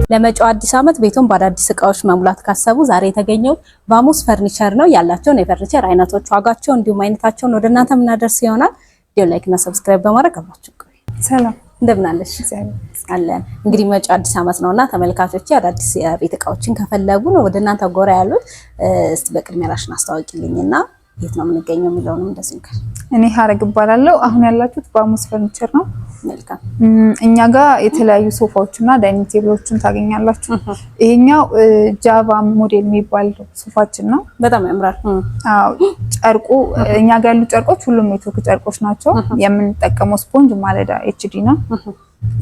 ለመጪው አዲስ ዓመት ቤቱን በአዳዲስ እቃዎች መሙላት ካሰቡ ዛሬ የተገኘው ቫሙስ ፈርኒቸር ነው። ያላቸውን የፈርኒቸር አይነቶች፣ ዋጋቸው እንዲሁም አይነታቸውን ወደ እናንተ የምናደርስ ይሆናል። ቪዲዮ ላይክ እና ሰብስክራይብ በማድረግ አብራችሁ ቆዩ። ሰላም እንደምን አለሽ? አለን። እንግዲህ መጪው አዲስ ዓመት ነውና ተመልካቾች አዳዲስ የቤት እቃዎችን ከፈለጉ ነው ወደ እናንተ ጎራ ያሉት። እስቲ በቅድሚያ ራስሽን አስተዋውቂልኝና የት ነው የምንገኘው የሚለውንም እንደዚህ እንከር። እኔ ሀረግ እባላለሁ። አሁን ያላችሁት ቫሙስ ፈርኒቸር ነው። መልካም። እኛ ጋር የተለያዩ ሶፋዎችና ዳይኒንግ ቴብሎችን ታገኛላችሁ። ይሄኛው ጃቫ ሞዴል የሚባል ሶፋችን ነው። በጣም ያምራል። አዎ፣ ጨርቁ እኛ ጋር ያሉ ጨርቆች ሁሉም የቱርክ ጨርቆች ናቸው። የምንጠቀመው ስፖንጅ ማለዳ ኤችዲ ነው።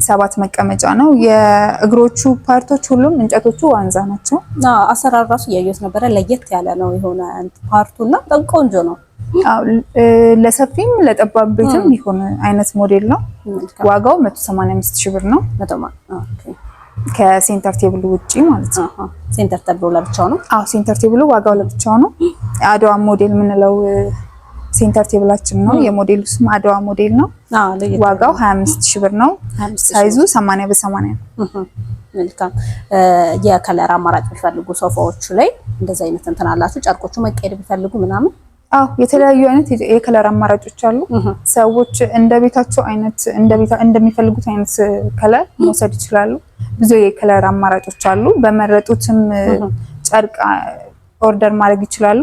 7 መቀመጫ ነው። የእግሮቹ ፓርቶች ሁሉም እንጨቶቹ ዋንዛ ናቸው። አሰራር ራሱ እያየሁት ነበረ። ለየት ያለ ነው የሆነ ፓርቱና በጣም ቆንጆ ነው። አዎ፣ ለሰፊም ለጠባብ ቤትም ይሆን አይነት ሞዴል ነው። ዋጋው 185,000 ብር ነው። ከሴንተር ቴብሉ ውጪ ማለት ነው። ሴንተር ቴብሉ ለብቻው ነው። አዎ፣ ሴንተር ቴብሉ ዋጋው ለብቻው ነው። አድዋ ሞዴል የምንለው ሴንተር ቴብላችን ነው። የሞዴሉ ስም አድዋ ሞዴል ነው። ዋጋው 25,000 ብር ነው። ሳይዙ 80 በ80 ነው። መልካም። የከለር አማራጭ ቢፈልጉ ሶፋዎቹ ላይ እንደዚህ አይነት እንትን አላችሁ። ጨርቆቹ መቀየር ቢፈልጉ ምናምን አዎ፣ የተለያዩ አይነት የከለር አማራጮች አሉ። ሰዎች እንደ ቤታቸው አይነት እንደሚፈልጉት አይነት ከለር መውሰድ ይችላሉ። ብዙ የከለር አማራጮች አሉ። በመረጡትም ጨርቅ ኦርደር ማድረግ ይችላሉ።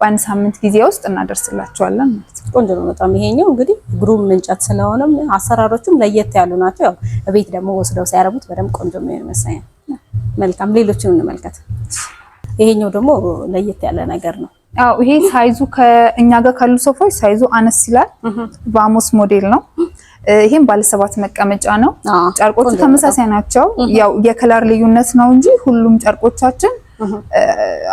በአንድ ሳምንት ጊዜ ውስጥ እናደርስላቸዋለን ማለት ነው። ቆንጆ ነው በጣም። ይሄኛው እንግዲህ ግሩም እንጨት ስለሆነ አሰራሮቹም ለየት ያሉ ናቸው። ያው ቤት ደግሞ ወስደው ሲያረቡት በደንብ ቆንጆ ነው ይመስላል። መልካም። ሌሎችን እንመልከት። ይሄኛው ደግሞ ለየት ያለ ነገር ነው። አዎ፣ ይሄ ሳይዙ ከእኛ ጋር ካሉ ሶፋዎች ሳይዙ አነስ ይላል። ቫሙስ ሞዴል ነው። ይሄም ባለ 7 መቀመጫ ነው። ጨርቆቹ ተመሳሳይ ናቸው። ያው የከለር ልዩነት ነው እንጂ ሁሉም ጨርቆቻችን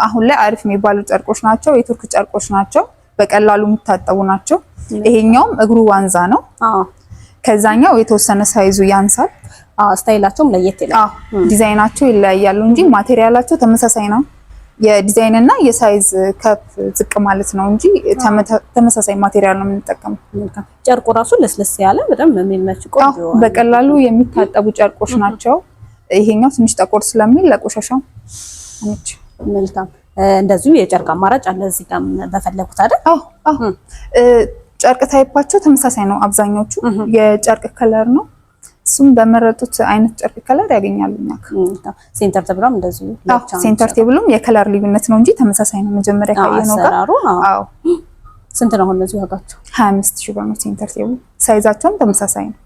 አሁን ላይ አሪፍ የሚባሉ ጨርቆች ናቸው። የቱርክ ጨርቆች ናቸው። በቀላሉ የሚታጠቡ ናቸው። ይሄኛውም እግሩ ዋንዛ ነው። ከዛኛው የተወሰነ ሳይዙ ያንሳል። ስታይላቸውም ለየት ይላል። ዲዛይናቸው ይለያያሉ እንጂ ማቴሪያላቸው ተመሳሳይ ነው። የዲዛይን እና የሳይዝ ከፍ ዝቅ ማለት ነው እንጂ ተመሳሳይ ማቴሪያል ነው የምንጠቀመው። ጨርቁ ራሱ ለስለስ ያለ በጣም የሚመች ቆንጆ በቀላሉ የሚታጠቡ ጨርቆች ናቸው። ይሄኛው ትንሽ ጠቆር ስለሚል ለቆሻሻው አመች። መልካም። እንደዚሁ የጨርቅ አማራጭ አለ እዚህ ጋር በፈለጉት አይደል? አዎ። ጨርቅ ታይፓቸው ተመሳሳይ ነው። አብዛኞቹ የጨርቅ ከለር ነው። እሱም በመረጡት አይነት ጨርቅ ከለር ያገኛሉ። ሴንተር ቴብሉም እንደዚሁ ሴንተር ቴብሉም የከለር ልዩነት ነው እንጂ ተመሳሳይ ነው። መጀመሪያ ካየነው ጋር አዎ። ስንት ነው እነዚህ ዋጋቸው? 25,000 ብር ነው ሴንተር ቴብሉ። ሳይዛቸውም ተመሳሳይ ነው።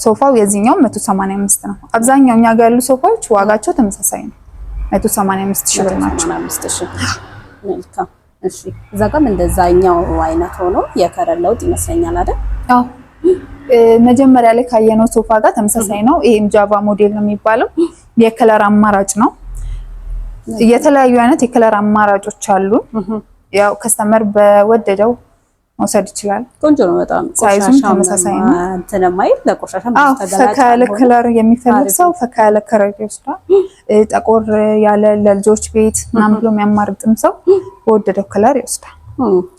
ሶፋው የዚህኛው 185 ነው። አብዛኛው እኛ ጋር ያሉ ሶፋዎች ዋጋቸው ተመሳሳይ ነው። 185,000 ብር ናቸው። 185,000። መልካም። እሺ፣ እዛ ጋርም እንደዛኛው አይነት ሆኖ የከለር ለውጥ ይመስለኛል አይደል? አዎ፣ መጀመሪያ ላይ ካየነው ሶፋ ጋር ተመሳሳይ ነው። ይሄም ጃቫ ሞዴል ነው የሚባለው። የከለር አማራጭ ነው። የተለያዩ አይነት የከለር አማራጮች አሉ። ያው ከስተመር በወደደው መውሰድ ይችላል። ቆንጆ ነው በጣም። ሳይዙም ተመሳሳይ ነው። እንትን ማይል ለቆሻሻ ፈካ ያለ ከለር የሚፈልግ ሰው ፈካ ያለ ከለር ይወስዳል። ጠቆር ያለ ለልጆች ቤት ምናምን ብሎ የሚያማርጥም ሰው በወደደው ከለር ይወስዳል።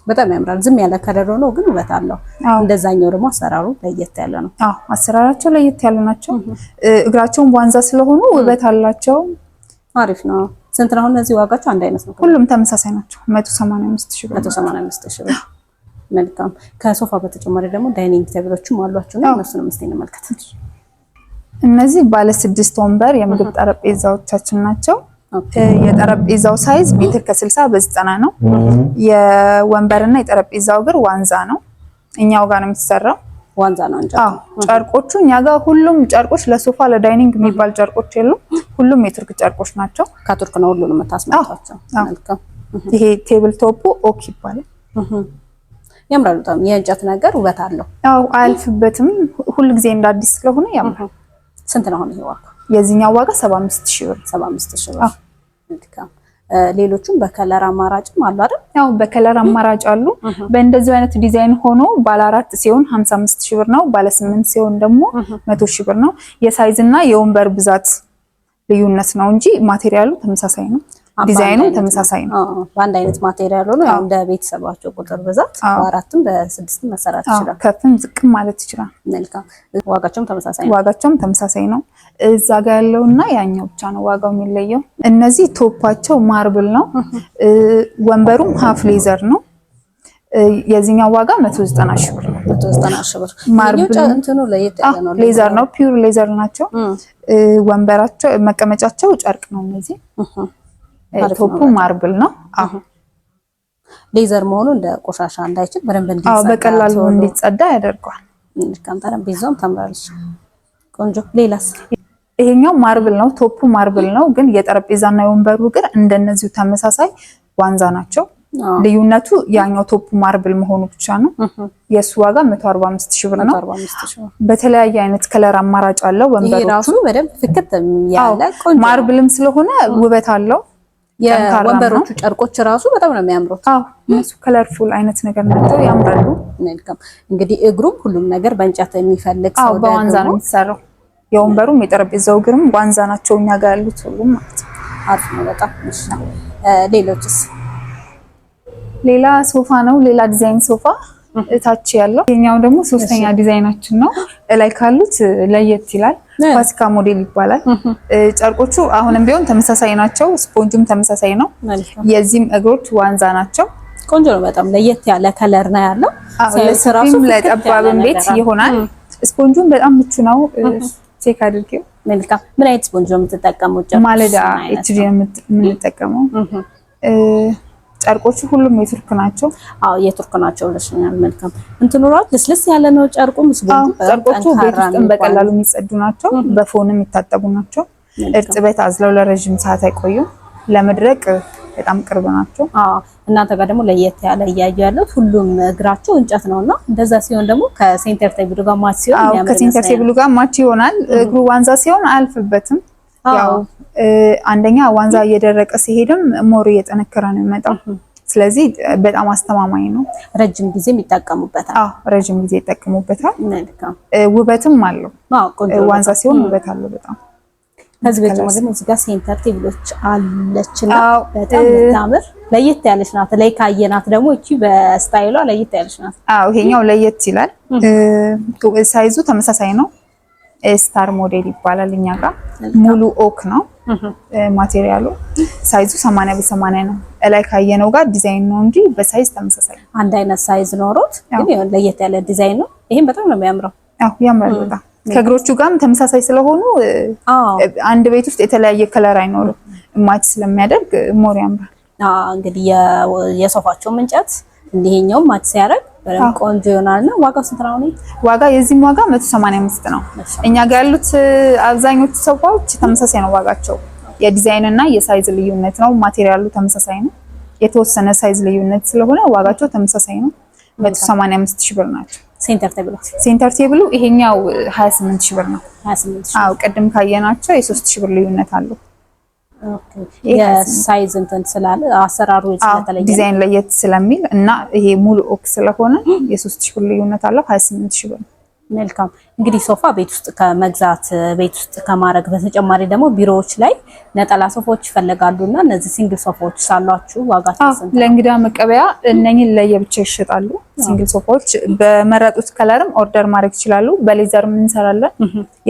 በጣም ያምራል። ዝም ያለ ከለር ነው ግን ውበት አለው። እንደዛኛው ደግሞ አሰራሩ ለየት ያለ ነው። አዎ፣ አሰራራቸው ለየት ያለ ናቸው። እግራቸውን ዋንዛ ስለሆኑ ውበት አላቸው። አሪፍ ነው። ስንት ነው እነዚህ ዋጋቸው? አንድ አይነት ነው? ሁሉም ተመሳሳይ ናቸው። 185,000 ብር። 185,000 ብር። መልካም። ከሶፋ በተጨማሪ ደግሞ ዳይኒንግ ቴብሎችም አሏችሁ ነው። እነሱንም እስቲ እንመልከት። እነዚህ ባለ 6 ወንበር የምግብ ጠረጴዛዎቻችን ናቸው። የጠረጴዛው ሳይዝ ሜትር ከ60 በ90 ነው። የወንበርና የጠረጴዛው እግር ዋንዛ ነው። እኛው ጋር ነው የሚሰራው። ዋንዛ ነው እንጂ ጨርቆቹ እኛ ጋር ሁሉም ጨርቆች ለሶፋ ለዳይኒንግ የሚባል ጨርቆች የሉም። ሁሉም የቱርክ ጨርቆች ናቸው። ከቱርክ ነው ሁሉንም የምታስመጣቸው። መልካም። ይሄ ቴብል ቶፑ ኦክ ይባላል። ያምራል በጣም። የእንጨት ነገር ውበት አለው። አዎ፣ አያልፍበትም። ሁሉ ጊዜ እንዳዲስ ስለሆነ ያምራል። ስንት ነው ይሄ ዋጋ? የዚህኛው ዋጋ 75,000 ብር። 75,000 ብር። መልካም። ሌሎቹም በከለር አማራጭም አሉ አይደል? ያው በከለር አማራጭ አሉ። በእንደዚህ አይነት ዲዛይን ሆኖ ባለ 4 ሲሆን 55,000 ብር ነው። ባለ 8 ሲሆን ደግሞ 100,000 ብር ነው። የሳይዝ እና የወንበር ብዛት ልዩነት ነው እንጂ ማቴሪያሉ ተመሳሳይ ነው። ዲዛይኑም ተመሳሳይ ነው። በአንድ አይነት ማቴሪያል ሆኖ ያው እንደ ቤተሰባቸው ቁጥር ብዛት በ4ም በ6ም መሰራት ይችላል። ከፍም ዝቅም ማለት ይችላል። መልካም። ዋጋቸውም ተመሳሳይ ነው። ዋጋቸውም ተመሳሳይ ነው። እዛ ጋር ያለውና ያኛው ብቻ ነው ዋጋው የሚለየው። እነዚህ ቶፓቸው ማርብል ነው። ወንበሩም ሃፍ ሌዘር ነው። የዚህኛው ዋጋ 190 ሺህ ብር ነው። 190 ሺህ ብር። ማርብል እንትኑ ለየት ያለ ነው። ሌዘር ነው። ፒውር ሌዘር ናቸው። ወንበራቸው መቀመጫቸው ጨርቅ ነው። እነዚህ ቶፑ ማርብል ነው። ሌዘር መሆኑ እንደ ቆሻሻ እንዳይችል በደንብ እንዲጸዳ በቀላሉ እንዲጸዳ ያደርገዋል። ጠረጴዛውም ታምራለች። ቆንጆ። ሌላስ? ይሄኛው ማርብል ነው። ቶፑ ማርብል ነው። ግን የጠረጴዛና የወንበሩ ግን እንደነዚሁ ተመሳሳይ ዋንዛ ናቸው። ልዩነቱ ያኛው ቶፑ ማርብል መሆኑ ብቻ ነው። የሱ ዋጋ 145 ሺህ ብር ነው። በተለያየ አይነት ከለር አማራጭ አለው። ወንበሮቹ ራሱ በደንብ ፍክት ያለ ቆንጆ ማርብልም ስለሆነ ውበት አለው። የወንበሮቹ ጨርቆች ራሱ በጣም ነው የሚያምሩት። እነሱ ከለርፉል አይነት ነገር ናቸው፣ ያምራሉ። መልካም። እንግዲህ እግሩም ሁሉም ነገር በእንጨት የሚፈልግ ሰው በዋንዛ ነው የሚሰራው። የወንበሩም የጠረጴዛው እግርም ዋንዛ ናቸው እኛ ጋር ያሉት ሁሉም ማለት ነው። አሪፍ ነው በጣም። ሌሎችስ? ሌላ ሶፋ ነው። ሌላ ዲዛይን ሶፋ እታች ያለው። የኛው ደግሞ ሶስተኛ ዲዛይናችን ነው። ላይ ካሉት ለየት ይላል። ፋሲካ ሞዴል ይባላል። ጨርቆቹ አሁንም ቢሆን ተመሳሳይ ናቸው። ስፖንጁም ተመሳሳይ ነው። የዚህም እግሮች ዋንዛ ናቸው። ቆንጆ ነው በጣም። ለየት ያለ ከለር ነው ያለው። ለሰፊም ለጠባብም ቤት ይሆናል። ስፖንጁም በጣም ምቹ ነው። ቼክ አድርጌው። መልካም። ምን አይነት ስፖንጅ ነው የምትጠቀሙት? ማለዳ ኤችዲ የምንጠቀመው። ጨርቆቹ ሁሉም የቱርክ ናቸው። የቱርክ ናቸው ብለሽኛል። መልካም። እንትኑ ራሱ ልስልስ ያለ ነው ጨርቁ። ጨርቆቹ ቤት ውስጥም በቀላሉ የሚጸዱ ናቸው። በፎንም የሚታጠቡ ናቸው። እርጥበት አዝለው ለረጅም ሰዓት አይቆዩም። ለመድረቅ በጣም ቅርብ ናቸው። እናንተ ጋር ደግሞ ለየት ያለ እያዩ ያሉት ሁሉም እግራቸው እንጨት ነውና እንደዛ ሲሆን ደግሞ ከሴንተር ቴብሉ ጋር ማች ሲሆን ከሴንተር ቴብሉ ጋር ማች ይሆናል። እግሩ ዋንዛ ሲሆን አያልፍበትም። ያው አንደኛ ዋንዛ እየደረቀ ሲሄድም ሞር እየጠነከረ ነው የሚመጣው። ስለዚህ በጣም አስተማማኝ ነው። ረጅም ጊዜም ይጠቀሙበታል። ረጅም ጊዜ ይጠቀሙበታል። መልካም። ውበትም አለው። ዋንዛ ሲሆን ውበት አለው በጣም። ከዚህ በተጨማሪ ደግሞ እዚህ ጋር ሴንተር ቴብሎች አለችና በጣም የምታምር ለየት ያለች ናት። ላይ ካየናት ደግሞ እቺ በስታይሏ ለየት ያለች ናት። ይሄኛው ለየት ይላል። ሳይዙ ተመሳሳይ ነው። ስታር ሞዴል ይባላል። እኛ ጋር ሙሉ ኦክ ነው ማቴሪያሉ። ሳይዙ 80 በ80 ነው። ላይ ካየነው ጋር ዲዛይን ነው እንጂ በሳይዝ ተመሳሳይ ነው። አንድ አይነት ሳይዝ ኖሮት ግን ለየት ያለ ዲዛይን ነው። ይሄም በጣም ነው የሚያምረው። ያምራል በጣም። ከእግሮቹ ጋርም ተመሳሳይ ስለሆኑ አንድ ቤት ውስጥ የተለያየ ከለር አይኖርም። ማች ስለሚያደርግ ሞር ያምራል። እንግዲህ የሶፋቸው እንጨት እንዲሄኛው ማች ሲያደርግ በጣም ቆንጆ ይሆናልና ዋጋው ስንት ነው? ዋጋ የዚህም ዋጋ 185 ነው። እኛ ጋር ያሉት አብዛኞቹ ሶፋዎች ተመሳሳይ ነው ዋጋቸው። የዲዛይን እና የሳይዝ ልዩነት ነው። ማቴሪያሉ ተመሳሳይ ነው። የተወሰነ ሳይዝ ልዩነት ስለሆነ ዋጋቸው ተመሳሳይ ነው። 185 ሺህ ብር ናቸው። ሴንተር ቴብሉ ይሄኛው 28 ሺህ ብር ነው። 28 ቅድም ካየናቸው የ3 ሺህ ብር ልዩነት አለው። የሳይዝ እንትን ስላለ አሰራሩ ስለተለየ ዲዛይን ለየት ስለሚል እና ይሄ ሙሉ ኦክ ስለሆነ የ3 ሺህ ብር ልዩነት አለው። 28 ሺህ ብር። መልካም። እንግዲህ ሶፋ ቤት ውስጥ ከመግዛት ቤት ውስጥ ከማድረግ በተጨማሪ ደግሞ ቢሮዎች ላይ ነጠላ ሶፋዎች ይፈልጋሉና እነዚህ ሲንግል ሶፋዎች ሳሏችሁ ዋጋቸው ስንት? ለእንግዳ መቀበያ እነኚህን ለየብቻ ይሸጣሉ። ሲንግል ሶፋዎች በመረጡት ከለርም ኦርደር ማድረግ ይችላሉ። በሌዘርም እንሰራለን።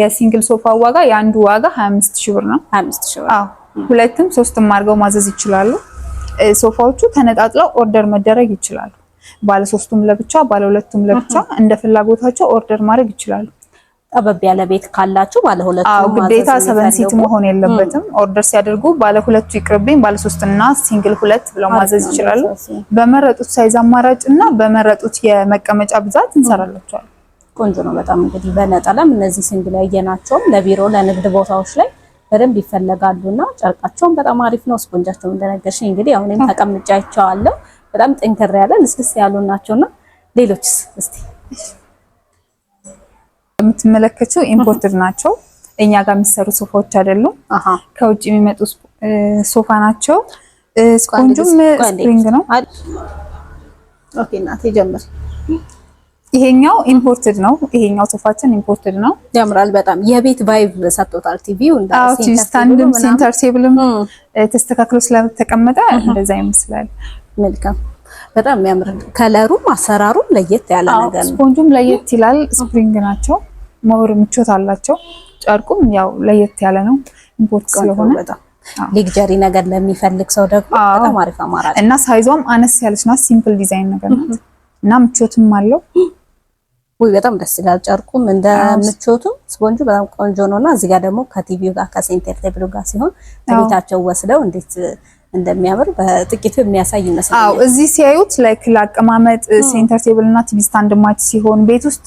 የሲንግል ሶፋ ዋጋ የአንዱ ዋጋ 25 ሺህ ብር ነው። 25 ሺህ ብር። ሁለትም ሶስትም አድርገው ማዘዝ ይችላሉ። ሶፋዎቹ ተነጣጥለው ኦርደር መደረግ ይችላሉ። ባለ ሶስቱም ለብቻ ባለ ሁለቱም ለብቻ እንደ ፍላጎታቸው ኦርደር ማድረግ ይችላሉ። ጠበብ ያለ ቤት ካላችሁ ባለ ሁለቱ ግዴታ 7 ሲት መሆን የለበትም። ኦርደር ሲያደርጉ ባለ ሁለቱ ይቅርብኝ ባለ ሶስትና ሲንግል ሁለት ብለው ማዘዝ ይችላሉ። በመረጡት ሳይዝ አማራጭ እና በመረጡት የመቀመጫ ብዛት እንሰራላችኋለን። ቆንጆ ነው በጣም። እንግዲህ በነጠላም እነዚህ ሲንግል ያየናቸው ለቢሮ ለንግድ ቦታዎች ላይ በደንብ ይፈልጋሉና ጨርቃቸውን በጣም አሪፍ ነው። ስፖንጃቸው እንደነገርሽኝ እንግዲህ አሁንም ተቀምጫቸዋለሁ። በጣም ጠንከር ያለ ልስልስ ያሉ ናቸውና ሌሎችስ እስቲ የምትመለከቱ ኢምፖርትድ ናቸው። እኛ ጋር የሚሰሩ ሶፋዎች አይደሉም። ከውጭ የሚመጡ ሶፋ ናቸው። ስፖንጁም ስፕሪንግ ነው። ኦኬ እናቴ ጀምር። ይሄኛው ኢምፖርትድ ነው። ይሄኛው ሶፋችን ኢምፖርትድ ነው። ያምራል በጣም የቤት ቫይብ ሰጥቶታል። ቲቪው እንደ ስታንድም ሴንተር ቴብልም ተስተካክሎ ስለተቀመጠ እንደዛ ይመስላል። መልካም በጣም የሚያምር ከለሩም አሰራሩም ለየት ያለ ነገር ነው። ስፖንጁም ለየት ይላል። ስፕሪንግ ናቸው። ሞር ምቾት አላቸው። ጨርቁም ያው ለየት ያለ ነው ኢምፖርት ስለሆነ በጣም ሌክጀሪ ነገር ለሚፈልግ ሰው ደግሞ በጣም አሪፍ አማራጭ እና ሳይዟም አነስ ያለች ናት። ሲምፕል ዲዛይን ነገር ናት እና ምቾትም አለው። ወይ በጣም ደስ ይላል። ጨርቁም እንደ ምቾቱም ስፖንጁ በጣም ቆንጆ ነውና እዚህ ጋር ደግሞ ከቲቪው ጋር ከሴንተር ቴብሉ ጋር ሲሆን ቤታቸው ወስደው እንዴት እንደሚያምር በጥቂቱ የሚያሳይ ይመስላል። አዎ እዚህ ሲያዩት ላይክ ለአቀማመጥ ሴንተር ቴብል እና ቲቪ ስታንድ ማች ሲሆን ቤት ውስጥ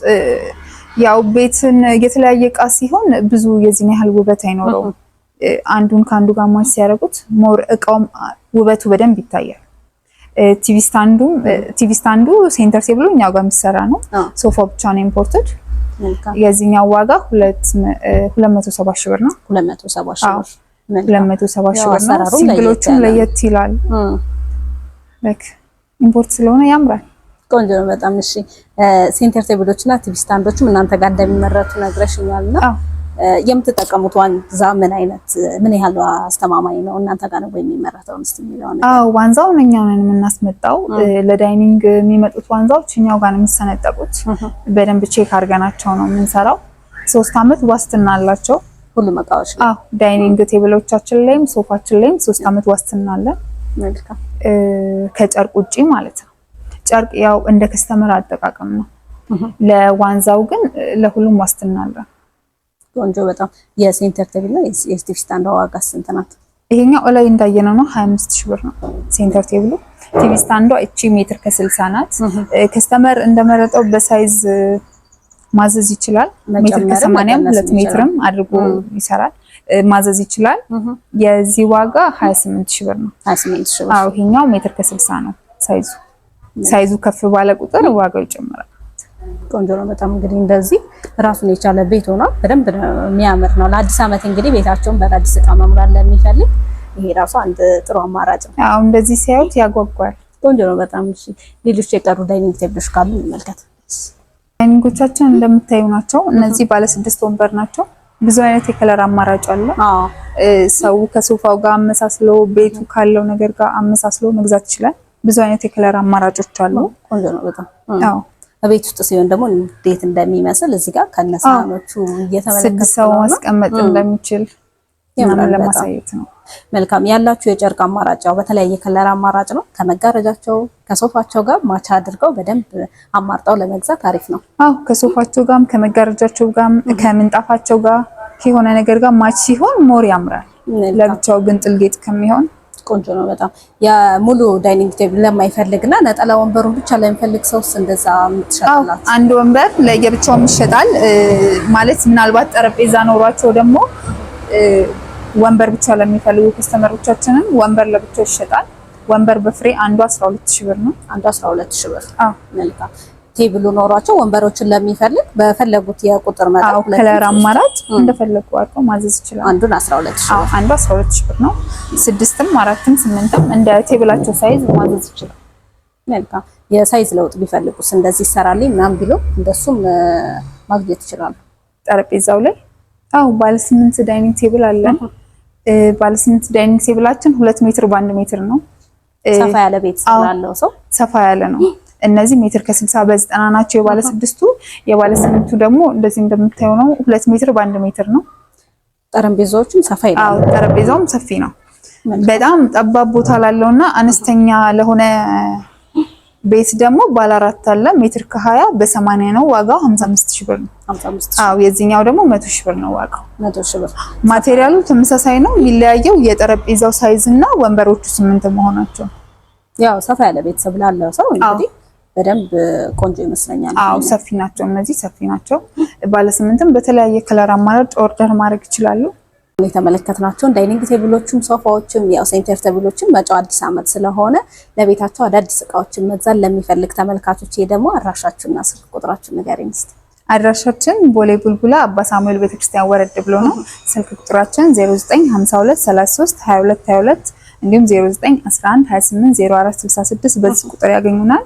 ያው ቤትን የተለያየ እቃ ሲሆን ብዙ የዚህን ያህል ውበት አይኖረውም። አንዱን ከአንዱ ጋር ማች ሲያደርጉት ሞር እቃውም ውበቱ በደንብ ይታያል። ቲቪ ስታንዱ ሴንተር ቴብሉ እኛው ጋር የሚሰራ ነው። ሶፋው ብቻ ነው ኢምፖርትድ። የዚህኛው ዋጋ 270 ሺህ ብር ነው። 270 ሺህ ብር 270 ሺህ ብር ነው። ሲንግሎቹም ለየት ይላል። ላይክ ኢምፖርት ስለሆነ ያምራል። ቆንጆ ነው በጣም። እሺ ሴንተር ቴብሎችና ቲቪ ስታንዶችም እናንተ ጋር እንደሚመረቱ ነግረሽኛልና የምትጠቀሙት ዋንዛ ምን ያህል አስተማማኝ ነው? እናንተ ጋር ነው የሚመረተው? እስቲ የሚለው ነገር። ዋንዛውን እኛው ነን የምናስመጣው። ለዳይኒንግ የሚመጡት ዋንዛዎች እኛው ጋር ነው የሚሰነጠቁት። በደንብ ቼክ አድርገናቸው ነው የምንሰራው። 3 አመት ዋስትና አላቸው ሁሉም እቃዎች። ዳይኒንግ ቴብሎቻችን ላይም ሶፋችን ላይም 3 አመት ዋስትና አለ። መልካም ከጨርቅ ውጪ ማለት ነው። ጨርቅ ያው እንደ ከስተመር አጠቃቀም ነው። ለዋንዛው ግን ለሁሉም ዋስትና አለ። ቆንጆ በጣም። የሴንተር ቴብል እና የቲቪ ስታንድ ዋጋ ስንት ናት? ይሄኛው ላይ እንዳየነው ነው 25 ሺህ ብር ነው ሴንተር ቴብሉ። ቲቪ ስታንዷ እቺ ሜትር ከ60 ናት። ከስተመር እንደመረጠው በሳይዝ ማዘዝ ይችላል። ሜትር ከ80 2 ሜትርም አድርጎ ይሰራል ማዘዝ ይችላል። የዚህ ዋጋ 28 ሺህ ብር ነው። 28 ሺህ ብር። ይሄኛው ሜትር ከ60 ነው ሳይዙ ከፍ ባለ ቁጥር ዋጋው ይጨምራል። ቆንጆ ነው በጣም። እንግዲህ እንደዚህ ራሱን የቻለ ቤት ሆኗል። በደንብ የሚያምር ነው። ለአዲስ አመት እንግዲህ ቤታቸውን በአዲስ እቃ መሙላት ለሚፈልግ ይሄ ራሱ አንድ ጥሩ አማራጭ ነው። እንደዚህ ሲያዩት ያጓጓል። ቆንጆ ነው በጣም። እሺ ሌሎች የቀሩ ዳይኒንግ ቴብሎች ካሉ እንመልከት። ዳይኒንጎቻችን እንደምታዩ ናቸው። እነዚህ ባለ 6 ወንበር ናቸው። ብዙ አይነት የከለር አማራጭ አለ። ሰው ከሶፋው ጋር አመሳስሎ ቤቱ ካለው ነገር ጋር አመሳስሎ መግዛት ይችላል። ብዙ አይነት የከለር አማራጮች አሉ። ቆንጆ ነው በጣም። ቤት ውስጥ ሲሆን ደግሞ እንዴት እንደሚመስል እዚህ ጋር ከነሳኖቹ እየተመለከተ ሰው ማስቀመጥ እንደሚችል ለማሳየት ነው። መልካም። ያላችሁ የጨርቅ አማራጭ በተለያየ ከለር አማራጭ ነው። ከመጋረጃቸው ከሶፋቸው ጋር ማቻ አድርገው በደንብ አማርጠው ለመግዛት አሪፍ ነው። ከሶፋቸው ጋርም ከመጋረጃቸው ጋርም ከምንጣፋቸው ጋር ከሆነ ነገር ጋር ማች ሲሆን ሞር ያምራል። ለብቻው ግን ጥልጌጥ ከሚሆን ቆንጆ ነው በጣም። የሙሉ ዳይኒንግ ቴብል ለማይፈልግና ነጠላ ወንበሩን ብቻ ለሚፈልግ ሰውስ እንደዛ የምትሸጣላችሁ? አንድ ወንበር ለየብቻው ይሸጣል ማለት ምናልባት ጠረጴዛ ኖሯቸው ደግሞ ወንበር ብቻ ለሚፈልጉ ከስተመሮቻችንን ወንበር ለብቻው ይሸጣል። ወንበር በፍሬ አንዱ 12 ሺህ ብር ነው። አንዱ 12 ሺህ ብር። መልካም። ቴብሉ ኖሯቸው ወንበሮችን ለሚፈልግ በፈለጉት የቁጥር መጠን ከለር አማራጭ እንደፈለጉ አድርገው ማዘዝ ይችላል። አንዱን 12 ሺህ ብር። አንዱ 12 ሺህ ብር ነው። 6ም 4ም 8ም እንደ ቴብላቸው ሳይዝ ማዘዝ ይችላል። መልካም። የሳይዝ ለውጥ ቢፈልጉስ እንደዚህ ይሰራልኝ ምናምን ቢሉ እንደሱም ማግኘት ይችላሉ። ጠረጴዛው ላይ ባለ 8 ዳይኒንግ ቴብል አለ። ባለ 8 ዳይኒንግ ቴብላችን 2 ሜትር በ1 ሜትር ነው። ሰፋ ያለ ቤት ስላለው ሰው ሰፋ ያለ ነው። እነዚህ ሜትር ከ60 በ90 ናቸው። የባለ 6ቱ የባለ 8ቱ ደግሞ እንደዚህ እንደምታየው ነው። 2 ሜትር በ1 ሜትር ነው። ጠረጴዛዎቹም ሰፋ ይላል። ጠረጴዛውም ሰፊ ነው። በጣም ጠባብ ቦታ ላለውና አነስተኛ ለሆነ ቤት ደግሞ ባለ 4 አለ። ሜትር ከ20 በ80 ነው። ዋጋው 55 ሺህ ብር ነው። 55 የዚህኛው ደግሞ 100 ሺህ ብር ነው ዋጋው። 100 ሺህ ብር። ማቴሪያሉ ተመሳሳይ ነው። የሚለያየው የጠረጴዛው ሳይዝ እና ወንበሮቹ 8 መሆናቸው። ያው ሰፋ ያለ ቤተሰብ ላለው ሰው እንግዲህ በደንብ ቆንጆ ይመስለኛል። ሰፊ ናቸው። እነዚህ ሰፊ ናቸው። ባለ 8ም በተለያየ ከለር አማራጭ ኦርደር ማድረግ ይችላሉ። የተመለከትናቸውን ዳይኒንግ ቴብሎችም ሶፋዎችም ያው ሴንተር ቴብሎችም መጪው አዲስ አመት ስለሆነ ለቤታቸው አዳዲስ እቃዎችን መግዛት ለሚፈልግ ተመልካቾች ደግሞ አድራሻችሁና ስልክ ቁጥራችሁን ንገሪኝ እስቲ። አድራሻችን ቦሌ ቡልቡላ አባ ሳሙኤል ቤተክርስቲያን ወረድ ብሎ ነው። ስልክ ቁጥራችን 0952 33 22 22 እንዲሁም 0911 28 04 66 በዚህ ቁጥር ያገኙናል።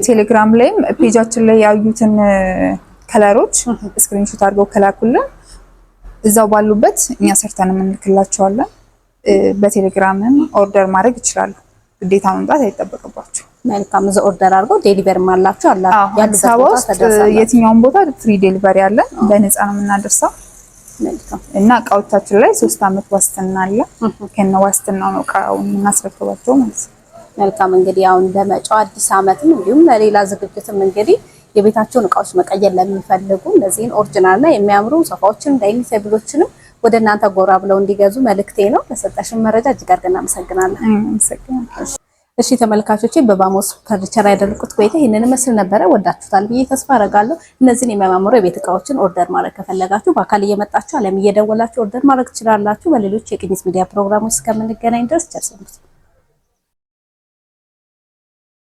ቴሌግራም ላይም ፔጃችን ላይ ያዩትን ከለሮች ስክሪንሾት አድርገው ከላኩልን እዛው ባሉበት እኛ ሰርተን እንልክላቸዋለን። በቴሌግራምም ኦርደር ማድረግ ይችላሉ። ግዴታ መምጣት አይጠበቅባቸው። መልካም እዛ ኦርደር አድርገው ዴሊቨሪ ማላችሁ አላ አዲስ አበባ ውስጥ የትኛውን ቦታ ፍሪ ዴሊቨሪ አለ። በነፃ ነው የምናደርሰው። መልካም እና እቃዎቻችን ላይ 3 አመት ዋስትና አለ። ከነ ዋስትናው ነው እቃውን እናስረክባቸው ማለት ነው። መልካም እንግዲህ አሁን በመጫው አዲስ አመትም እንዲሁም ለሌላ ዝግጅትም እንግዲህ የቤታቸውን እቃዎች መቀየር ለሚፈልጉ እነዚህን ኦሪጂናል እና የሚያምሩ ሶፋዎችን ዳይኒንግ ቴብሎችንም ወደ እናንተ ጎራ ብለው እንዲገዙ መልእክቴ ነው። ለሰጠሽን መረጃ እጅግ አድርገን እናመሰግናለን። እሺ ተመልካቾቼ በባሞስ ፈርኒቸር ያደረኩት ቆይታ ይሄንን መስል ነበረ። ወዳችሁታል ብዬ ተስፋ አደርጋለሁ። እነዚህን የሚያማምሩ የቤት እቃዎችን ኦርደር ማድረግ ከፈለጋችሁ በአካል እየመጣችሁ አለም እየደወላችሁ ኦርደር ማድረግ ትችላላችሁ። በሌሎች የቅኝት ሚዲያ ፕሮግራሞች እስከምንገናኝ ድረስ ቸር ሰንብቱ።